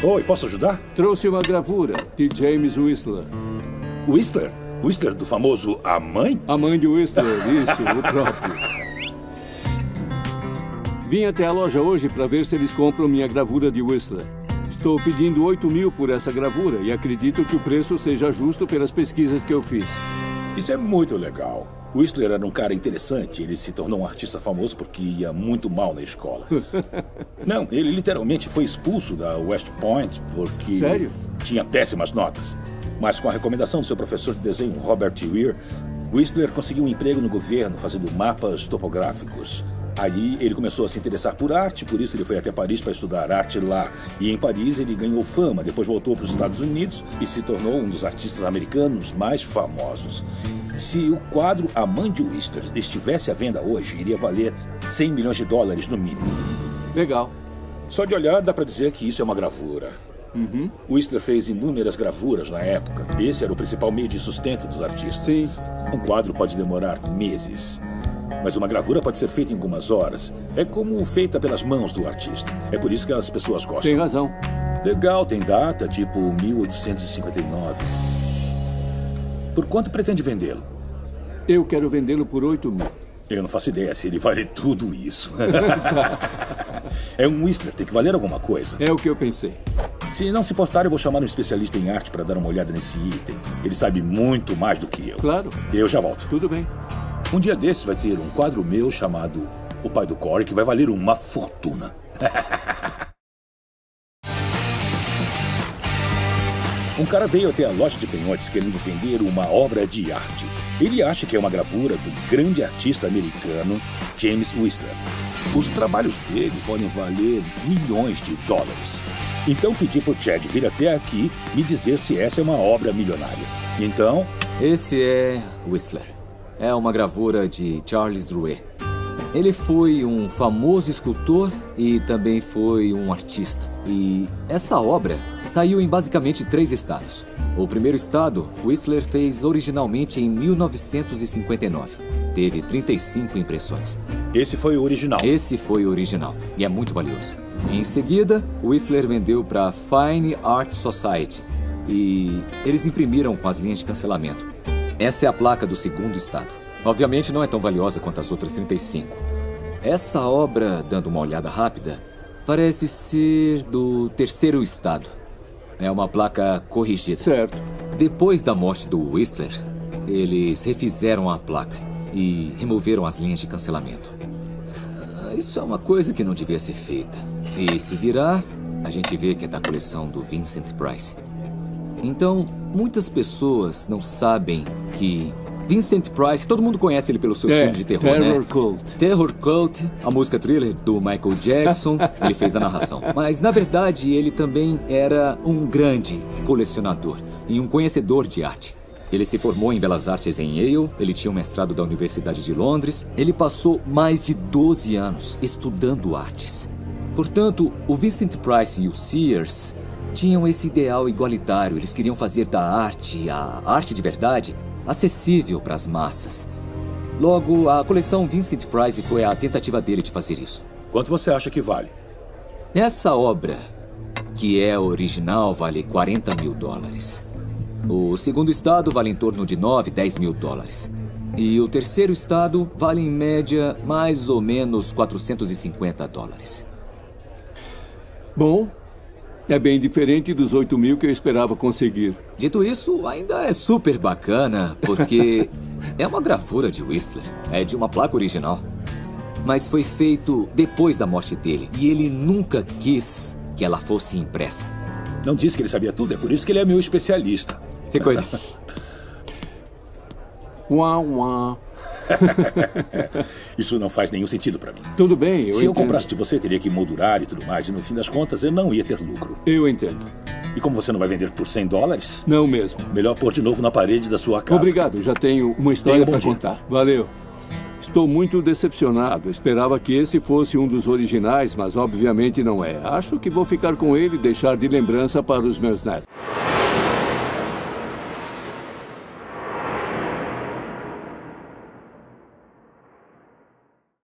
Oi, posso ajudar? Trouxe uma gravura de James Whistler. Whistler? Whistler do famoso A Mãe? A mãe de Whistler, isso, o próprio. Vim até a loja hoje para ver se eles compram minha gravura de Whistler. Estou pedindo 8 mil por essa gravura e acredito que o preço seja justo pelas pesquisas que eu fiz. Isso é muito legal. Whistler era um cara interessante. Ele se tornou um artista famoso porque ia muito mal na escola. Não, ele literalmente foi expulso da West Point porque... Sério? Tinha péssimas notas. Mas com a recomendação do seu professor de desenho, Robert Weir, Whistler conseguiu um emprego no governo fazendo mapas topográficos. Aí ele começou a se interessar por arte, por isso ele foi até Paris para estudar arte lá. E em Paris ele ganhou fama, depois voltou para os Estados Unidos e se tornou um dos artistas americanos mais famosos. Se o quadro A Mãe de Whistler estivesse à venda hoje, iria valer 100 milhões de dólares no mínimo. Legal. Só de olhar dá para dizer que isso é uma gravura. Uhum. Whistler fez inúmeras gravuras na época. Esse era o principal meio de sustento dos artistas. Sim. Um quadro pode demorar meses, mas uma gravura pode ser feita em algumas horas. É como feita pelas mãos do artista. É por isso que as pessoas gostam. Tem razão. Legal, tem data, tipo 1859. Por quanto pretende vendê-lo? Eu quero vendê-lo por 8 mil. Eu não faço ideia se ele vale tudo isso. É um Whistler, tem que valer alguma coisa. É o que eu pensei. Se não se importar, eu vou chamar um especialista em arte para dar uma olhada nesse item. Ele sabe muito mais do que eu. Claro. Eu já volto. Tudo bem. Um dia desses vai ter um quadro meu chamado O Pai do Corey, que vai valer uma fortuna. Um cara veio até a loja de penhotes querendo vender uma obra de arte. Ele acha que é uma gravura do grande artista americano James Whistler. Os trabalhos dele podem valer milhões de dólares. Então pedi pro Chad vir até aqui me dizer se essa é uma obra milionária. Então... Esse é Whistler. É uma gravura de Charles Drouet. Ele foi um famoso escultor e também foi um artista. E essa obra saiu em basicamente 3 estados. O primeiro estado, Whistler fez originalmente em 1959. Teve 35 impressões. Esse foi o original. Esse foi o original e é muito valioso. Em seguida, Whistler vendeu para a Fine Art Society e eles imprimiram com as linhas de cancelamento. Essa é a placa do segundo estado. Obviamente não é tão valiosa quanto as outras 35. Essa obra, dando uma olhada rápida, parece ser do terceiro estado. É uma placa corrigida. Certo. Depois da morte do Whistler, eles refizeram a placa e removeram as linhas de cancelamento. Isso é uma coisa que não devia ser feita. E se virar, a gente vê que é da coleção do Vincent Price. Então, muitas pessoas não sabem que Vincent Price, todo mundo conhece ele pelo seu filme de terror, Terror né? Cult. Terror Cult, a música Thriller do Michael Jackson, ele fez a narração. Mas, na verdade, ele também era um grande colecionador e um conhecedor de arte. Ele se formou em Belas Artes em Yale, ele tinha um mestrado da Universidade de Londres. Ele passou mais de 12 anos estudando artes. Portanto, o Vincent Price e o Sears tinham esse ideal igualitário. Eles queriam fazer da arte, a arte de verdade, acessível para as massas. Logo, a coleção Vincent Price foi a tentativa dele de fazer isso. Quanto você acha que vale? Essa obra, que é original, vale 40 mil dólares. O segundo estado vale em torno de 9, 10 mil dólares. E o terceiro estado vale em média mais ou menos 450 dólares. Bom, é bem diferente dos 8 mil que eu esperava conseguir. Dito isso, ainda é super bacana, porque é uma gravura de Whistler. É de uma placa original. Mas foi feito depois da morte dele. E ele nunca quis que ela fosse impressa. Não disse que ele sabia tudo, é por isso que ele é meu especialista. Se cuida. Uau, uau. Isso não faz nenhum sentido pra mim. Tudo bem, eu entendo. Se eu comprasse de você, teria que moldurar e tudo mais. E no fim das contas, eu não ia ter lucro. Eu entendo. E como você não vai vender por 100 dólares? Não mesmo. Melhor pôr de novo na parede da sua casa. Obrigado, já tenho uma história Tenha um bom para dia. contar. Valeu. Estou muito decepcionado. Esperava que esse fosse um dos originais, mas obviamente não é. Acho que vou ficar com ele e deixar de lembrança para os meus netos.